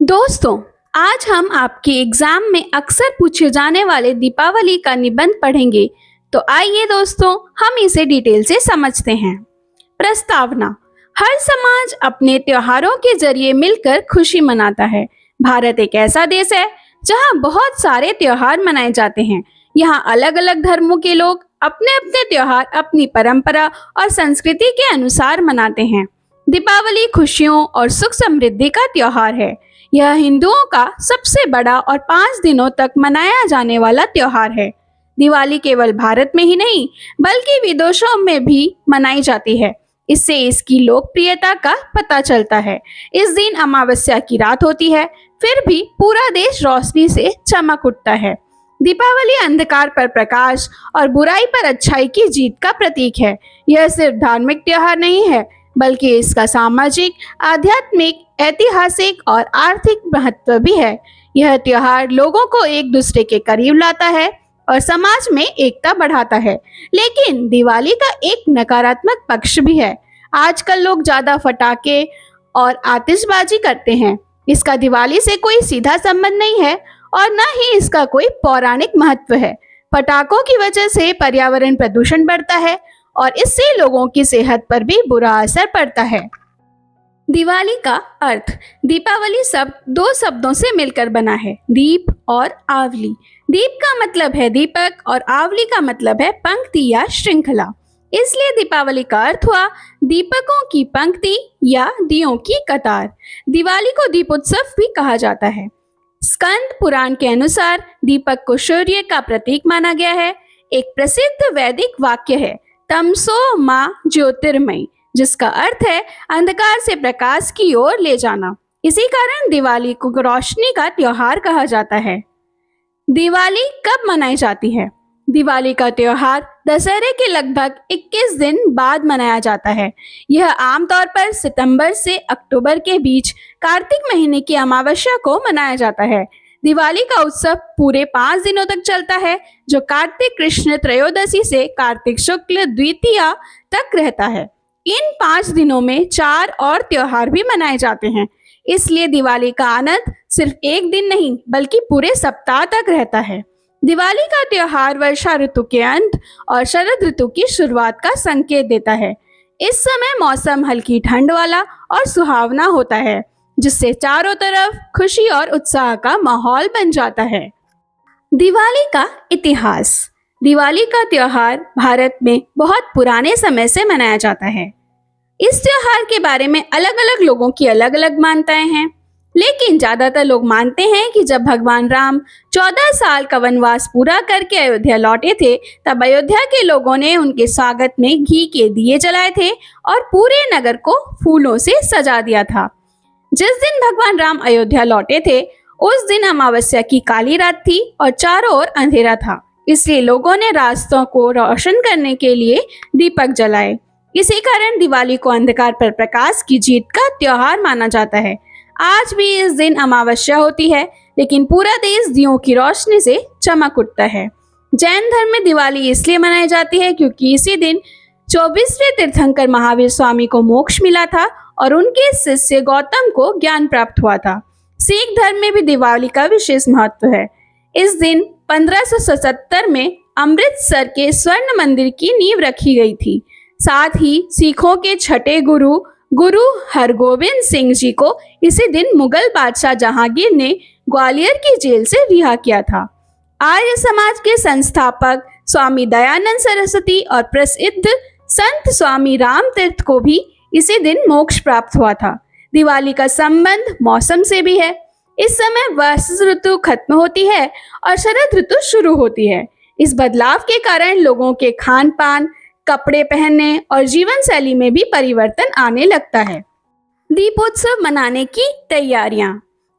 दोस्तों, आज हम आपके एग्जाम में अक्सर पूछे जाने वाले दीपावली का निबंध पढ़ेंगे। तो आइए दोस्तों, हम इसे डिटेल से समझते हैं। प्रस्तावना। हर समाज अपने त्योहारों के जरिए मिलकर खुशी मनाता है। भारत एक ऐसा देश है जहां बहुत सारे त्योहार मनाए जाते हैं। यहाँ अलग अलग धर्मों के लोग अपने अपने त्योहार अपनी परंपरा और संस्कृति के अनुसार मनाते हैं। दीपावली खुशियों और सुख समृद्धि का त्योहार है। यह हिंदुओं का सबसे बड़ा और 5 दिनों तक मनाया जाने वाला त्योहार है। दिवाली केवल भारत में ही नहीं बल्कि विदेशों में भी मनाई जाती है। इससे इसकी लोकप्रियता का पता चलता है। इस दिन अमावस्या की रात होती है, फिर भी पूरा देश रोशनी से चमक उठता है। दीपावली अंधकार पर प्रकाश और बुराई पर अच्छाई की जीत का प्रतीक है। यह सिर्फ धार्मिक त्योहार नहीं है बल्कि इसका सामाजिक, आध्यात्मिक, ऐतिहासिक और आर्थिक महत्व भी है। यह त्योहार लोगों को एक दूसरे के करीब लाता है और समाज में एकता बढ़ाता है। लेकिन दिवाली का एक नकारात्मक पक्ष भी है। आजकल लोग ज्यादा पटाखे और आतिशबाजी करते हैं। इसका दिवाली से कोई सीधा संबंध नहीं है और न ही इसका कोई पौराणिक महत्व है। पटाखों की वजह से पर्यावरण प्रदूषण बढ़ता है और इससे लोगों की सेहत पर भी बुरा असर पड़ता है। दिवाली का अर्थ। दीपावली शब्द 2 शब्दों से मिलकर बना है, दीप और आवली। दीप का मतलब है दीपक और आवली का मतलब है पंक्ति या श्रृंखला। इसलिए दीपावली का अर्थ हुआ दीपकों की पंक्ति या दियों की कतार। दिवाली को दीपोत्सव भी कहा जाता है। स्कंद पुराण के अनुसार दीपक को सूर्य का प्रतीक माना गया है। एक प्रसिद्ध वैदिक वाक्य है, तमसो मा ज्योतिर्मयी, जिसका अर्थ है अंधकार से प्रकाश की ओर ले जाना। इसी कारण दिवाली को रोशनी का त्योहार कहा जाता है। दिवाली कब मनाई जाती है? दिवाली का त्योहार दशहरे के लगभग 21 दिन बाद मनाया जाता है। यह आमतौर पर सितंबर से अक्टूबर के बीच कार्तिक महीने की अमावस्या को मनाया जाता है। दिवाली का उत्सव पूरे 5 दिनों तक चलता है, जो कार्तिक कृष्ण त्रयोदशी से कार्तिक शुक्ल द्वितीया तक रहता है। इन 5 दिनों में 4 और त्योहार भी मनाए जाते हैं। इसलिए दिवाली का आनंद सिर्फ एक दिन नहीं बल्कि पूरे सप्ताह तक रहता है। दिवाली का त्योहार वर्षा ऋतु के अंत और शरद ऋतु की शुरुआत का संकेत देता है। इस समय मौसम हल्की ठंड वाला और सुहावना होता है, जिससे चारों तरफ खुशी और उत्साह का माहौल बन जाता है। दिवाली का इतिहास। दिवाली का त्योहार भारत में बहुत पुराने समय से मनाया जाता है। इस त्योहार के बारे में अलग अलग लोगों की अलग अलग मान्यताएं हैं, लेकिन ज्यादातर लोग मानते हैं कि जब भगवान राम 14 साल का वनवास पूरा करके अयोध्या लौटे थे, तब अयोध्या के लोगों ने उनके स्वागत में घी के दिए जलाए थे और पूरे नगर को फूलों से सजा दिया था। जिस दिन भगवान राम अयोध्या लौटे थे, उस दिन अमावस्या की काली रात थी और चारों ओर अंधेरा था। इसलिए लोगों ने रास्तों को रोशन करने के लिए दीपक जलाए। इसी कारण दिवाली को अंधकार पर प्रकाश की जीत का त्योहार माना जाता है। आज भी इस दिन अमावस्या होती है, लेकिन पूरा देश दियों की रोशनी से चमक उठता है। जैन धर्म में दिवाली इसलिए मनाई जाती है क्योंकि इसी दिन 24वें तीर्थंकर महावीर स्वामी को मोक्ष मिला था और उनके शिष्य गौतम को ज्ञान प्राप्त हुआ था। सिख धर्म में भी दिवाली का विशेष महत्व है। इस दिन 1577 में अमृतसर के स्वर्ण मंदिर की नींव रखी गई थी। साथ ही सिखों के छठे गुरु हरगोविंद सिंह जी को इसी दिन मुगल बादशाह जहांगीर ने ग्वालियर की जेल से रिहा किया था। आर्य समाज के संस्थापक स्वामी दयानंद सरस्वती और प्रसिद्ध संत स्वामी राम तीर्थ को भी इसी दिन मोक्ष प्राप्त हुआ था। दिवाली का संबंध मौसम से भी है। इस समय वसंत ऋतु खत्म होती है और शरद ऋतु शुरू होती है। इस बदलाव के कारण लोगों के खान पान, कपड़े पहनने और जीवन शैली में भी परिवर्तन आने लगता है। दीपोत्सव मनाने की तैयारियां।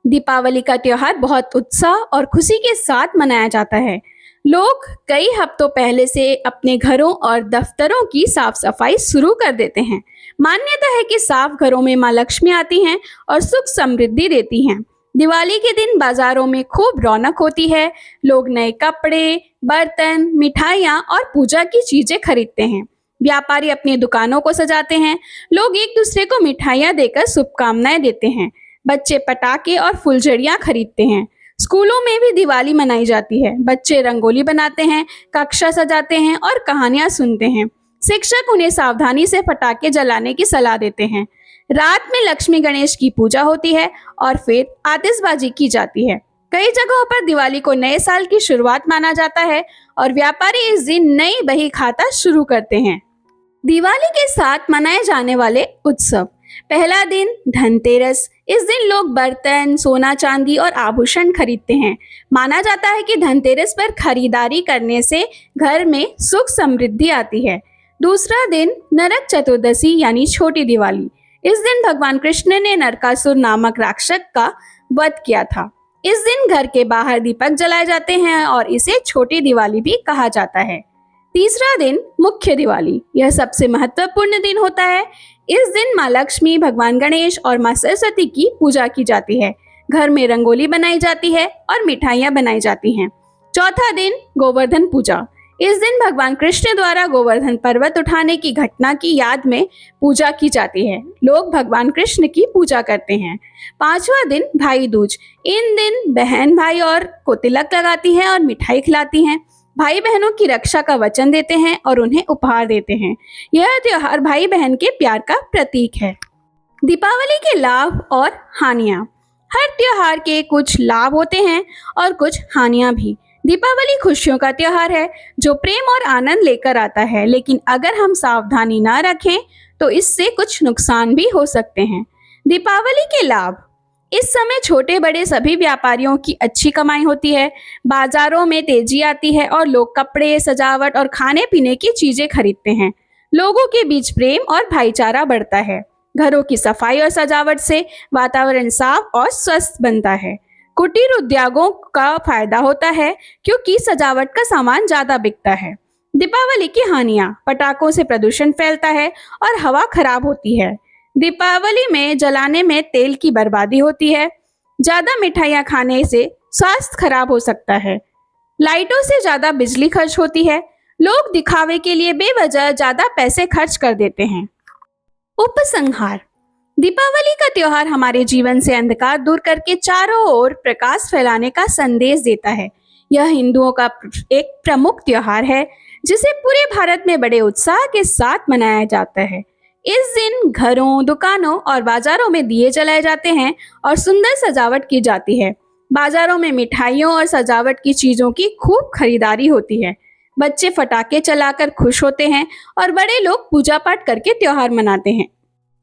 दीपावली का त्योहार बहुत उत्साह और खुशी के साथ मनाया जाता है। लोग कई हफ्तों पहले से अपने घरों और दफ्तरों की साफ सफाई शुरू कर देते हैं। मान्यता है कि साफ घरों में मां लक्ष्मी आती हैं और सुख समृद्धि देती हैं। दिवाली के दिन बाजारों में खूब रौनक होती है। लोग नए कपड़े, बर्तन, मिठाइयाँ और पूजा की चीजें खरीदते हैं। व्यापारी अपनी दुकानों को सजाते हैं। लोग एक दूसरे को मिठाइयाँ देकर शुभकामनाएं देते हैं। बच्चे पटाखे और फुलझड़ियां खरीदते हैं। स्कूलों में भी दिवाली मनाई जाती है। बच्चे रंगोली बनाते हैं, कक्षा सजाते हैं और कहानियां सुनते हैं। शिक्षक उन्हें सावधानी से पटाखे जलाने की सलाह देते हैं। रात में लक्ष्मी गणेश की पूजा होती है और फिर आतिशबाजी की जाती है। कई जगहों पर दिवाली को नए साल की शुरुआत माना जाता है और व्यापारी इस दिन नई बही खाता शुरू करते हैं। दिवाली के साथ मनाए जाने वाले उत्सव। पहला दिन धनतेरस। इस दिन लोग बर्तन, सोना चांदी और आभूषण खरीदते हैं। माना जाता है कि धनतेरस पर खरीदारी करने से घर में सुख समृद्धि आती है। दूसरा दिन नरक चतुर्दशी यानी छोटी दिवाली। इस दिन भगवान कृष्ण ने नरकासुर नामक राक्षस का वध किया था। इस दिन घर के बाहर दीपक जलाए जाते हैं और इसे छोटी दिवाली भी कहा जाता है। तीसरा दिन मुख्य दिवाली। यह सबसे महत्वपूर्ण दिन होता है। इस दिन माँ लक्ष्मी, भगवान गणेश और माँ सरस्वती की पूजा की जाती है। घर में रंगोली बनाई जाती है और मिठाइयाँ बनाई जाती हैं। चौथा दिन गोवर्धन पूजा। इस दिन भगवान कृष्ण द्वारा गोवर्धन पर्वत उठाने की घटना की याद में पूजा की जाती है। लोग भगवान कृष्ण की पूजा करते हैं। पांचवा दिन भाई दूज। इन दिन बहन भाई और को तिलक लगाती है और मिठाई खिलाती हैं। भाई बहनों की रक्षा का वचन देते हैं और उन्हें उपहार देते हैं। यह त्योहार भाई बहन के प्यार का प्रतीक है। दीपावली के लाभ और हानियां। हर त्योहार के कुछ लाभ होते हैं और कुछ हानियां भी। दीपावली खुशियों का त्योहार है जो प्रेम और आनंद लेकर आता है, लेकिन अगर हम सावधानी न रखें तो इससे कुछ नुकसान भी हो सकते हैं। दीपावली के लाभ। इस समय छोटे बड़े सभी व्यापारियों की अच्छी कमाई होती है। बाजारों में तेजी आती है और लोग कपड़े, सजावट और खाने पीने की चीजें खरीदते हैं। लोगों के बीच प्रेम और भाईचारा बढ़ता है। घरों की सफाई और सजावट से वातावरण साफ और स्वस्थ बनता है। कुटीर उद्योगों का फायदा होता है क्योंकि सजावट का सामान ज्यादा बिकता है। दीपावली की हानियां। पटाखों से प्रदूषण फैलता है और हवा खराब होती है। दीपावली में जलाने में तेल की बर्बादी होती है। ज्यादा मिठाइयाँ खाने से स्वास्थ्य खराब हो सकता है। लाइटों से ज्यादा बिजली खर्च होती है। लोग दिखावे के लिए बेवजह ज्यादा पैसे खर्च कर देते हैं। उपसंहार। दीपावली का त्योहार हमारे जीवन से अंधकार दूर करके चारों ओर प्रकाश फैलाने का संदेश देता है। यह हिंदुओं का एक प्रमुख त्योहार है जिसे पूरे भारत में बड़े उत्साह के साथ मनाया जाता है। इस दिन घरों, दुकानों और बाजारों में दिए जलाए जाते हैं और सुंदर सजावट की जाती है। बाजारों में मिठाइयों और सजावट की चीजों की खूब खरीदारी होती है। बच्चे पटाखे चलाकर खुश होते हैं और बड़े लोग पूजा पाठ करके त्योहार मनाते हैं।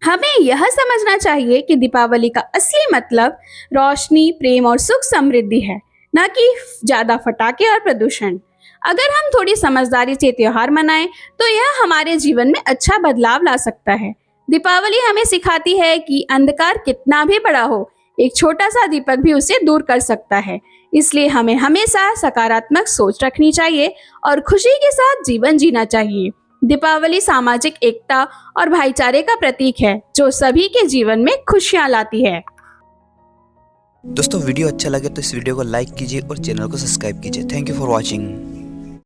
हमें यह समझना चाहिए कि दीपावली का असली मतलब रोशनी, प्रेम और सुख समृद्धि है, न कि ज्यादा पटाखे और प्रदूषण। अगर हम थोड़ी समझदारी से त्योहार मनाएं तो यह हमारे जीवन में अच्छा बदलाव ला सकता है। दीपावली हमें सिखाती है कि अंधकार कितना भी बड़ा हो, एक छोटा सा दीपक भी उसे दूर कर सकता है। इसलिए हमें हमेशा सकारात्मक सोच रखनी चाहिए और खुशी के साथ जीवन जीना चाहिए। दीपावली सामाजिक एकता और भाईचारे का प्रतीक है जो सभी के जीवन में खुशियां लाती है। दोस्तों वीडियो अच्छा लगे तो इस वीडियो को लाइक कीजिए और चैनल को सब्सक्राइब कीजिए। Thank you for watching.